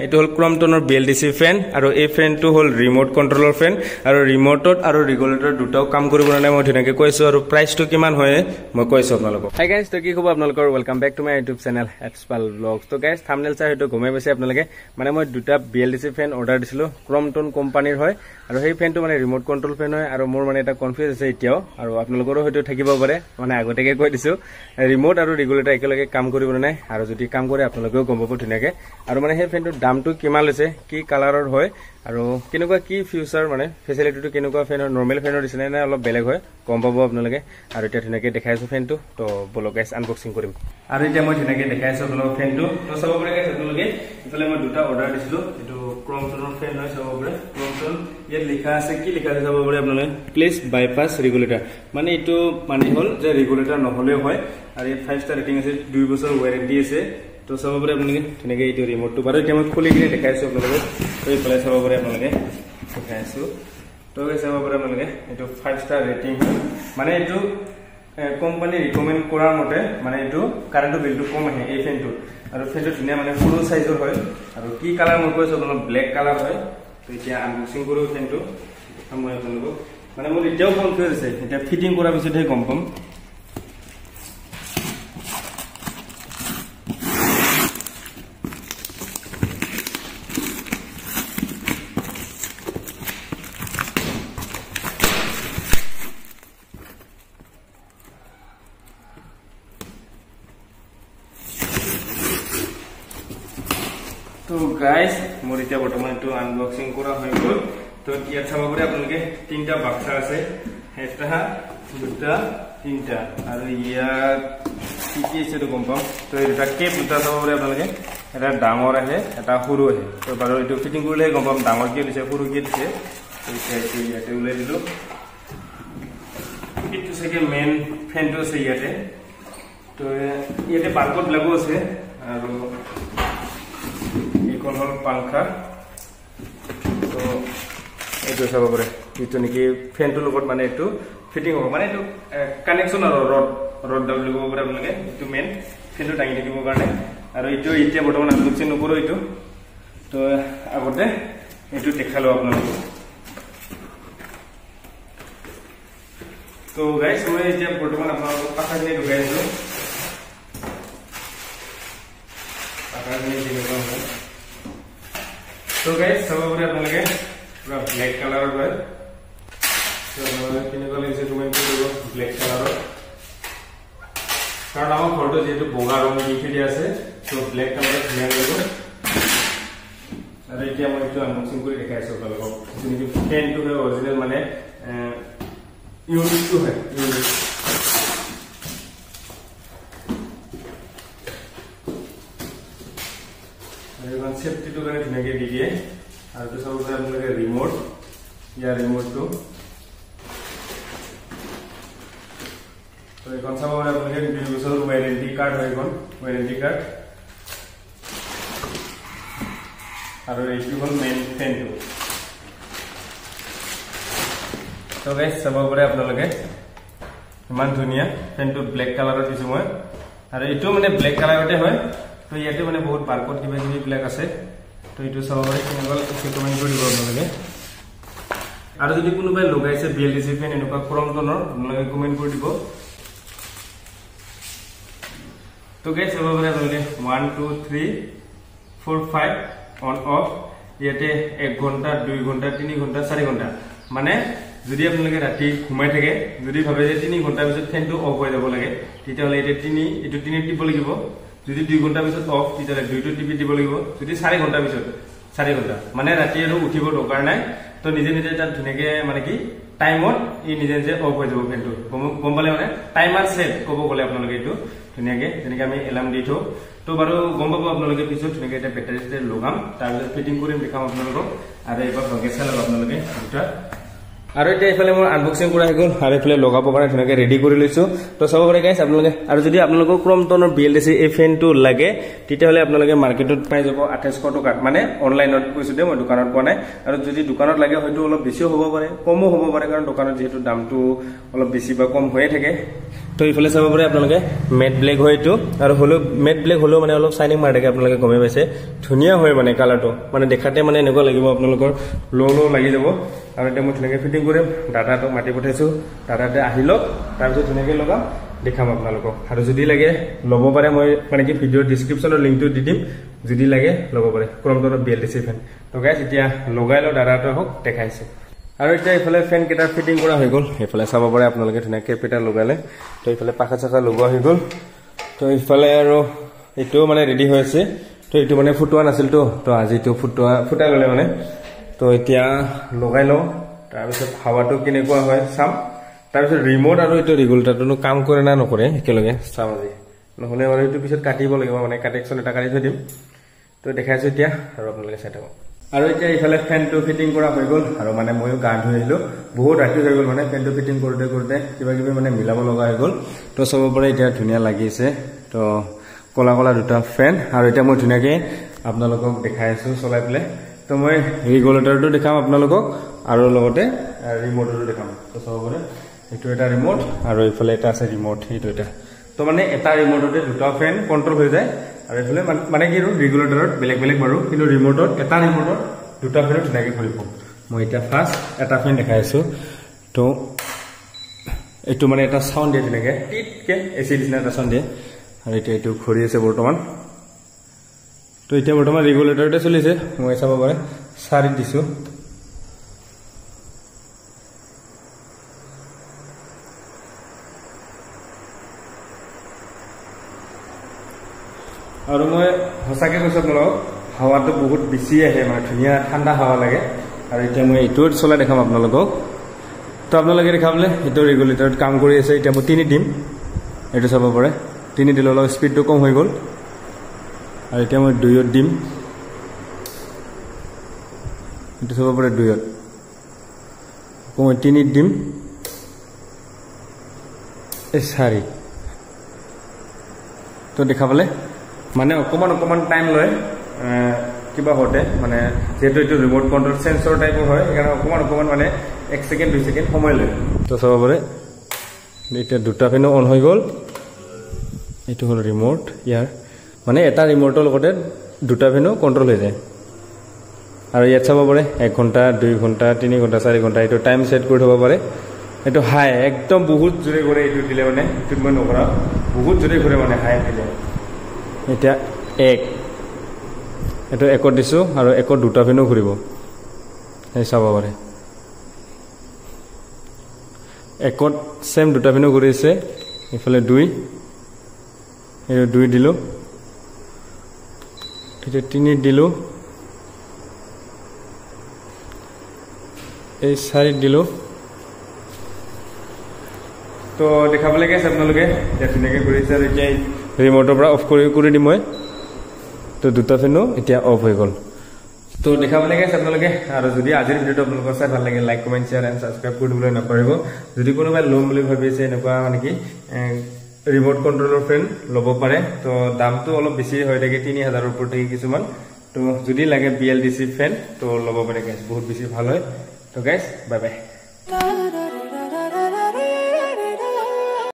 এইটো হল ক্ৰমটনৰ BLDC ফেন আৰু এই ফেনটো হল ৰিমোট কন্ট্ৰলৰ ফেন আৰু ৰিমোটত আৰু ৰেগুলেটৰ দুটাও কাম কৰিব নাই মই ধুনীয়াকৈ কৈছো আৰু প্ৰাইচটো কিমান হয় মই কৈছো আপোনালোকক হাই গাইস তো কি খবৰ আপোনালোকৰ welcome back to my YouTube channel Expal vlogs তো গাইস থাম্বনেল চাই হয়তো গমে পাইছে আপোনালোকে মানে মই দুটা BLDC ফেন অৰ্ডাৰ দিছিলো ক্ৰমটন কোম্পানীৰ হয় আৰু সেই ফেনটো মানে ৰিমোট কন্ট্ৰল ফেন হয় আৰু মোৰ মানে এটা কনফিউজ আছে এতিয়াও আৰু আপোনালোকৰো হয়তো থাকিব পাৰে মানে আগতেকে কৈ দিছো ৰিমোট আৰু ৰেগুলেটৰ একেলগে কাম কৰিব নাই আৰু যদি কাম কৰে আপোনালোকেও গম পাব ধুনীয়াকৈ আৰু মানে সেই ফেনটোৰ দামটো কিমান লৈছে কি কালাৰৰ হয় আৰু কেনেকুৱা কি ফিউচাৰ মানে ফেচিলিটিটো কেনেকুৱা ফেনৰ নৰ্মেল ফেনৰ দিছিলে না অলপ বেলেগ হয় গম পাব আপোনালোকে আৰু এতিয়া ধুনীয়াকৈ দেখাইছো ফেনটো তো বলক গাইস আনবক্সিং কৰিম আৰু এতিয়া মই ধুনীয়াকৈ দেখাইছো আপোনালোকক ফেনটো তো চাব পাৰে গাইস আপোনালোকে ইফালে মই দুটা অৰ্ডাৰ দিছিলো এটো ক্ৰমটনৰ ফেন হয় চাব পাৰে ক্ৰমটন ইয়াত লিখা আছে কি লিখা আছে চাব পাৰে আপোনালোকে প্লিজ বাইপাছ ৰেগুলেটৰ মানে এটো মানে হল যে ৰেগুলেটৰ নহলে হয় আৰু এই 5 ষ্টাৰ ৰেটিং আছে 2 বছৰ ওয়াৰেন্টি আছে তো চাব পাৰে আপোনালোকে ধুনীয়াকৈ এইটো ৰিমোটটো বাৰু এতিয়া মই খুলি কিনে দেখাইছো আপোনালোকক তো এইফালে চাব পাৰে আপোনালোকে দেখাইছো তো চাব পাৰে আপোনালোকে এইটো 5 ষ্টাৰ ৰেটিং মানে এইটো কোম্পানী ৰিকমেন্ড কৰাৰ মতে মানে এইটো কাৰেণ্টৰ বিলটো কম আহে এই ফেনটো আৰু ফেনটো ধুনীয়া মানে ফুল সাইজৰ হয় আৰু কি কালাৰ মই কৈছো আপোনালোক ব্ল্যাক কালাৰ হয় তো এতিয়া আনবক্সিং কৰো ফেনটো মই আপোনালোকক মানে মোৰ এতিয়াও কনফিউজ আছে এতিয়া ফিটিং কৰাৰ পিছতহে গম পাম তো গাইস মোৰ এতিয়া বৰ্তমান এইটো আনবক্সিং কৰা হৈ গ'ল তো ইয়াত চাব পাৰে আপোনালোকে তিনটা বাক্সা আছে এটা দুটা তিনটা আৰু ইয়াত কি আছে তো গম পাম তো এটা কেপ দুটা চাব পাৰে আপোনালোকে এটা ডাঙৰ আছে এটা সৰু আছে তো বাৰু এইটো ফিটিং কৰিলে গম পাম ডাঙৰ কি দিছে সৰু কি দিছে তো এইটো ইয়াতে উলাই দিলো এইটো সকে মেইন ফেনটো আছে ইয়াতে তো ইয়াতে বাৰকোড লাগো আছে আৰু কোন হল পাংখা তো এইটো চাব পাৰে এইটো নেকি ফেনটো লগত মানে এইটো ফিটিং হ'ব মানে এইটো কানেকচন আৰু ৰড ডাবল লগাব পাৰে আপোনালোকে এইটো মেইন ফেনটো দাঙি থাকিব কাৰণে আৰু এইটো এতিয়া বৰ্তমান আনবক্সিং নকৰো এইটো তো আগতে এইটো দেখালো আপোনালোকক তো গাইস মই এতিয়া বৰ্তমান আপোনালোকক পাখাখিনি দেখাইছো পাখাখিনি দেখাব হয় तो गाइस सब बरे আপোনালোকে পুরা ব্ল্যাক কালাৰৰ হয় তো কেনেকুৱা লাগিছে তুমি কৰিব ব্ল্যাক কালাৰৰ কাৰণ আমাৰ ফটো যেটো বগা ৰং লিখি আছে তো ব্ল্যাক কালাৰৰ ধুনীয়া লাগিব আৰু এতিয়া মই এইটো আনবক্সিং কৰি দেখাইছো আপোনালোকক যেনেকৈ ফেনটো হয় অৰিজিনাল মানে ইউনিকটো হয় ইউনিক सेफ्टी तो करने धुनियाके दी दिए और तो सब आपलोगे रिमोट या रिमोट तो এখন চাব পাৰে আপোনালোকে 2 বছৰ ওয়াৰেন্টি কাৰ্ড হয় এখন ওয়াৰেন্টি কাৰ্ড আৰু এইটো হ'ল মেইন ফেনটো তো গাইস চাব পাৰে আপোনালোকে ইমান ধুনিয়া ফেনটো ব্ল্যাক কালাৰৰ দিছো মই আৰু এইটো মানে ব্ল্যাক কালাৰতে হয় তো ইয়াতে মানে বহুত বাৰকোড কিবা কিবি ব্ল্যাক আছে তো এইটো চাব পাৰে কেনেকুৱা আছে কমেন্ট কৰি দিব আপোনালোকে আৰু যদি কোনোবাই লগাইছে BLDC ফেন এনেকুৱা ক্ৰমটনৰ আপোনালোকে কমেন্ট কৰি দিব তো গাইস চাব পাৰে আপোনালোকে 1 2 3 4 5 অন অফ ইয়াতে 1 ঘন্টা 2 ঘন্টা 3 ঘন্টা 4 ঘন্টা মানে যদি আপোনালোকে ৰাতি ঘুমাই থাকে যদি ভাবে যে 3 ঘন্টা পিছত ফেনটো অফ হৈ যাব লাগে তেতিয়াহলে এটা 3 টিপ লাগিব যদি 2 ঘন্টা পিছত অফ তেতিয়াহলে 2টো টিপি দিব লাগিব যদি 4 ঘন্টা পিছত 4 ঘন্টা মানে ৰাতি আৰু উঠিব দৰকাৰ নাই তো নিজে নিজে তাত ধুনীয়াকে মানে কি টাইমত ই নিজে নিজে অফ হৈ যাব ফেনটো গম পালে মানে টাইমাৰ সেট ক'ব গলে আপোনালোকে এইটো ধুনীয়াকে যেনেকৈ আমি এলাৰ্ম দি থো তো বাৰু গম পাব আপোনালোকে পিছত ধুনীয়াকে এটা বেটাৰী ষ্টেট লগাম তাৰপিছত ফিটিং কৰিম দেখাম আপোনালোকক আৰু এবাৰ ভালকৈ চালাব আপোনালোকে দুটা আৰু এতিয়া ইফালে মই আনবক্সিং কৰা হৈ গ'ল আৰু ইফালে লগাব কাৰণে ধুনীয়াকে ৰেডি কৰি লৈছো তো চাব পাৰে গাইস আপোনালোকে আৰু যদি আপোনালোকক ক্ৰমটনৰ BLDC এই ফেনটো লাগে তেতিয়াহলে আপোনালোকে মাৰ্কেটত পাই যাব 2800 টকা মানে অনলাইনত কৈছো দে মই দোকানত পোৱা নাই আৰু যদি দোকানত লাগে হয়তো অলপ বেছিও হ'ব পাৰে কমও হ'ব পাৰে কাৰণ দোকানত যেহেতু দামটো অলপ বেছি বা কম হৈয়ে থাকে তো ইফালে চাব পাৰে আপোনালোকে মেট ব্লেক হয় এইটো আৰু হলো মেট ব্লেক হলো মানে অলপ শাইনিং মাৰ থাকে আপোনালোকে গমে পাইছে ধুনিয়া হয় মানে কালাৰটো মানে দেখাতে মানে এনেকুৱা লাগিব আপোনালোকৰ লো লাগি যাব আৰু এটা মই ধুনিয়াকে ফিটিং কৰিম ডাটাটো মাটি পঠাইছো ডাটাতে আহিলক তাৰ পিছত ধুনিয়াকে লগাম দেখাম আপোনালোকক আৰু যদি লাগে লব পাৰে মই মানে কি ভিডিও ডেসক্ৰিপচনৰ লিংকটো দি দিম যদি লাগে লব পাৰে ক্ৰমটনৰ BLDC ফেন তো গাইস এতিয়া লগাই ল ডাটাটো হক দেখাইছে আৰু এতিয়া ইফালে ফেন কেটাৰ ফিটিং কৰা হৈ গল ইফালে চাব পাৰে আপোনালোকে ধুনিয়াকে পেটা লগালে তো ইফালে পাখা চাকা লগোৱা হৈ গল তো ইফালে আৰু এটো মানে ৰেডি হৈ আছে তো এটো মানে ফুটোৱা নাছিল তো আজি তো ফুটা গলে মানে তো এতিয়া লগাই ল তাৰ পিছত হাৱাটো কেনেকুৱা হয় চাম তাৰ পিছত ৰিমোট আৰু এটো ৰেগুলেটৰটো কাম কৰে না নকৰে একেলগে চাম আজি নহলে আৰু এটো পিছত কাটিব লাগিব মানে কানেকচন এটা কাটি থৈ দিম তো দেখাইছো এতিয়া আৰু আপোনালোকে চাই থাকক আৰু এতিয়া ইফালে ফেনটো ফিটিং কৰা হৈ গল আৰু মানে মইও গা ধুই আহিলো বহুত ৰাতি হৈ গল মানে ফেনটো ফিটিং কৰোতে কিবা কিবি মানে মিলাব লগা হৈ গল তো সব পৰা এতিয়া ধুনিয়া লাগিছে তো কলা দুটা ফেন আৰু এতিয়া মই ধুনিয়াকে আপোনালোকক দেখাইছো চলাই পেলে তো মই ৰেগুলেটৰটো দেখাম আপোনালোকক আৰু লগতে ৰিমোটটো দেখাম তো সব পৰা এটো এটা ৰিমোট আৰু ইফালে এটা আছে ৰিমোট এইটো এটা তো মানে এটা ৰিমোটতে দুটা ফেন কন্ট্ৰোল হৈ যায় আৰু ইফালে মানে কি ৰেগুলেটৰত বেলেগ বাৰো কিন্তু ৰিমোটত এটা ৰিমোটত দুটা ফেন ধুনিয়াকে ঘূৰিব মই এটা ফাৰ্স্ট এটা ফেন দেখাইছো তো এটো মানে এটা সাউন্ড দিয়ে ধুনিয়াকে টিটকে এসি দিনা এটা সাউন্ড দিয়ে আৰু এটা এটো ঘূৰি আছে বৰ্তমান তো এতিয়া বৰ্তমান ৰেগুলেটৰতে চলিছে মই চাব পাৰে সাৰি দিছো আৰু মই হসাকে কৈছো আপোনালোকক হাৱাটো বহুত বেছি আহে মানে ধুনিয়া ঠাণ্ডা হাৱা লাগে আৰু এতিয়া মই এইটো চলাই দেখাম আপোনালোকক তো আপোনালোকে দেখাবলে এটো ৰেগুলেটৰত কাম কৰি আছে এতিয়া মই 3 দিম এটো চাব পাৰে 3 দিলে অলপ স্পিডটো কম হৈ গল আৰু এতিয়া মই 2ত দিম এটো চাব পাৰে 2ত মই 3 দিম এ সাৰি তো দেখাবলে মানে অকমান টাইম লয় কিবা হতে মানে যেটো এটো ৰিমোট কন্ট্ৰোল সেন্সৰ টাইপৰ হয় এখানে অকমান মানে 1 সেকেন্ড 2 সেকেন্ড সময় লয় তো চাব পাৰে এটা দুটা ফেন অন হৈ গল এটো হল ৰিমোট ইয়াৰ মানে এটা ৰিমোটৰ লগতে দুটা ফেন কন্ট্ৰোল হৈ যায় আৰু ইয়াত চাব পাৰে 1 ঘন্টা 2 ঘন্টা 3 ঘন্টা 4 ঘন্টা এটো টাইম সেট কৰি থব পাৰে এটো হাই একদম বহুত জোৰে কৰে এটো দিলে মানে এটো মই নকৰা বহুত জোৰে কৰে মানে হাই দিলে এটা 1 এটো 1ত দিছো আৰু 1ত দুটা ফেনো ঘুৰিব এই চাব পাৰে 1ত সেম দুটা ফেনো ঘুৰিছে ইফালে 2 এই 2 দিলো এটা 3 দিলো এই 4 দিলো তো দেখাবলে গেছে আপোনালোকে যে ধুনিয়াকে কৰিছে আৰু এতিয়া ৰিমোটৰ পৰা অফ কৰি দিম মই তো দুটা ফেনো এতিয়া অফ হৈ গল তো দেখাবলে গেছে আপোনালোকে আৰু যদি আজিৰ ভিডিওটো আপোনালোকৰ চাই ভাল লাগে like comment share and subscribe কৰিবলৈ নকৰিব যদি কোনোবাই লম বুলি ভাবিছে এনেকুৱা মানে কি ৰিমোট কন্ট্ৰোলৰ ফেন লব পাৰে তো দামটো অলপ বেছি হৈ থাকে 3000 ওপৰ থাকে কিছুমান তো যদি লাগে BLDC ফেন তো লব পাৰে গাইস বহুত বেছি ভাল হয় তো গাইস বাই বাই